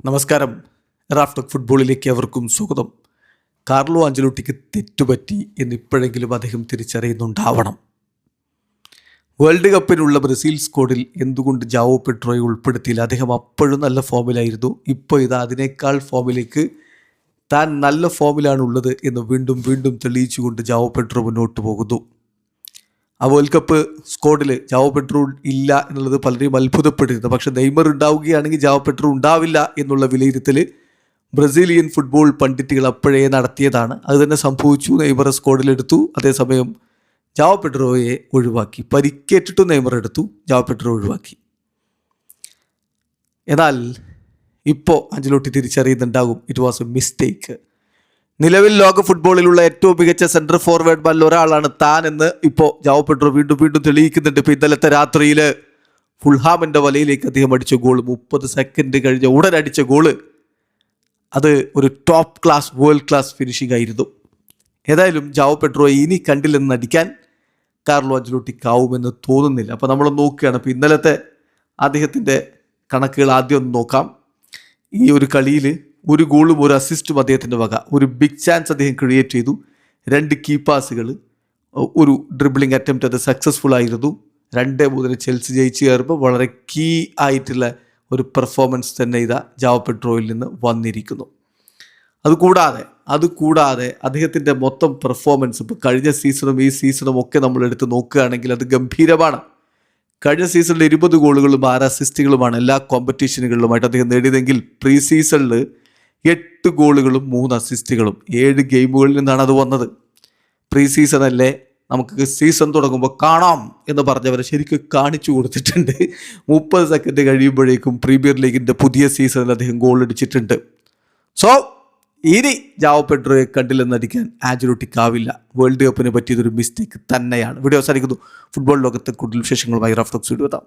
നമസ്കാരം. റാഫ്റ്റോക്ക് ഫുട്ബോളിലേക്ക് അവർക്കും സ്വാഗതം. കാർലോ ആഞ്ചലോട്ടിക്ക് തെറ്റുപറ്റി എന്നിപ്പോഴെങ്കിലും അദ്ദേഹം തിരിച്ചറിയുന്നുണ്ടാവണം. വേൾഡ് കപ്പിനുള്ള ബ്രസീൽ സ്ക്വാഡിൽ എന്തുകൊണ്ട് ജാവോ പെഡ്രോയെ ഉൾപ്പെടുത്തിയില്ല? അദ്ദേഹം അപ്പോഴും നല്ല ഫോമിലായിരുന്നു. ഇപ്പോൾ ഇതാ അതിനേക്കാൾ ഫോമിലേക്ക് താൻ നല്ല ഫോമിലാണുള്ളത് എന്ന് വീണ്ടും വീണ്ടും തെളിയിച്ചുകൊണ്ട് ജാവോ പെഡ്രോ മുന്നോട്ട് പോകുന്നു. ആ വേൾഡ് കപ്പ് സ്ക്വാഡിൽ ജാവോ പെഡ്രോ ഇല്ല എന്നുള്ളത് പലരെയും അത്ഭുതപ്പെട്ടിരുന്നു. പക്ഷേ നെയ്മർ ഉണ്ടാവുകയാണെങ്കിൽ ജാവോ പെഡ്രോ ഉണ്ടാവില്ല എന്നുള്ള വിലയിരുത്തൽ ബ്രസീലിയൻ ഫുട്ബോൾ പണ്ഡിറ്റുകൾ അപ്പോഴേ നടത്തിയതാണ്. അത് തന്നെ സംഭവിച്ചു. നെയ്മറെ സ്ക്വാഡിലെടുത്തു. അതേസമയം ജാവോ പെഡ്രോയെ ഒഴിവാക്കി. പരിക്കേറ്റിട്ടും നെയ്മർ എടുത്തു, ജാവോ പെഡ്രോ ഒഴിവാക്കി. എന്നാൽ ഇപ്പോൾ ആഞ്ചലോട്ടി തിരിച്ചറിയുന്നുണ്ടാകും ഇറ്റ് വാസ് എ മിസ്റ്റേക്ക്. നിലവിൽ ലോക ഫുട്ബോളിലുള്ള ഏറ്റവും മികച്ച സെൻട്രൽ ഫോർവേഡ്മാരിൽ ഒരാളാണ് താൻ എന്ന് ഇപ്പോൾ ജാവോ പെഡ്രോ വീണ്ടും വീണ്ടും തെളിയിക്കുന്നുണ്ട്. ഇപ്പോൾ ഇന്നലത്തെ രാത്രിയിൽ ഫുൾഹാമിൻ്റെ വലയിലേക്ക് അദ്ദേഹം അടിച്ച ഗോൾ, 30 സെക്കൻഡ് കഴിഞ്ഞ ഉടൻ അടിച്ച ഗോള്, അത് ഒരു top class world class finishing ആയിരുന്നു. ഏതായാലും ജാവോ പെഡ്രോയെ ഇനി കണ്ടില്ലെന്ന് നടിക്കാൻ കാർലോ ആഞ്ചലോട്ടിക്കാവുമെന്ന് തോന്നുന്നില്ല. അപ്പോൾ നമ്മൾ നോക്കുകയാണ്. അപ്പോൾ ഇന്നലത്തെ അദ്ദേഹത്തിൻ്റെ കണക്കുകൾ ആദ്യം ഒന്ന് നോക്കാം. ഈ ഒരു കളിയിൽ ഒരു ഗോളും ഒരു അസിസ്റ്റും അദ്ദേഹത്തിൻ്റെ വക. ഒരു ബിഗ് ചാൻസ് അദ്ദേഹം ക്രിയേറ്റ് ചെയ്തു. 2 കീ പാസുകൾ, ഒരു ഡ്രിബിളിംഗ് അറ്റംപ്റ്റ്, അത് സക്സസ്ഫുൾ ആയിരുന്നു. 2-3 ചെൽസി ജയിച്ച് കയറുമ്പോൾ വളരെ കീ ആയിട്ടുള്ള ഒരു പെർഫോമൻസ് തന്നെ ഇതാ ജാവോ പെഡ്രോയിൽ നിന്ന് വന്നിരിക്കുന്നു. അതുകൂടാതെ അദ്ദേഹത്തിൻ്റെ മൊത്തം പെർഫോമൻസ് ഇപ്പോൾ കഴിഞ്ഞ സീസണും ഈ സീസണും ഒക്കെ നമ്മൾ എടുത്ത് നോക്കുകയാണെങ്കിൽ അത് ഗംഭീരമാണ്. കഴിഞ്ഞ സീസണിൽ 20 ഗോളുകളും 6 അസിസ്റ്റുകളുമാണ് എല്ലാ കോമ്പറ്റീഷനുകളിലുമായിട്ട് അദ്ദേഹം നേടിയതെങ്കിൽ പ്രീ സീസണിൽ 8 ഗോളുകളും 3 അസിസ്റ്റുകളും 7 ഗെയിമുകളിൽ നിന്നാണ് അത് വന്നത്. പ്രീ സീസണല്ലേ, നമുക്ക് സീസൺ തുടങ്ങുമ്പോൾ കാണാം എന്ന് പറഞ്ഞവരെ ശരിക്കും കാണിച്ചു കൊടുത്തിട്ടുണ്ട്. 30 സെക്കൻഡ് കഴിയുമ്പോഴേക്കും പ്രീമിയർ ലീഗിൻ്റെ പുതിയ സീസണിൽ അദ്ദേഹം ഗോൾ അടിച്ചിട്ടുണ്ട്. സോ ഇനി ജാവോ പെഡ്രോയെ കണ്ടില്ലെന്നടിക്കാൻ ആഞ്ചലോട്ടിക്കാവില്ല. വേൾഡ് കപ്പിനെ പറ്റിയതൊരു മിസ്റ്റേക്ക് തന്നെയാണ്. വീഡിയോ അവസാനിക്കുന്നു. ഫുട്ബോൾ ലോകത്തെ കൂടുതൽ വിശേഷങ്ങളുമായി റാഫ്റ്റോക്സ് വീഡിയോ എത്താം.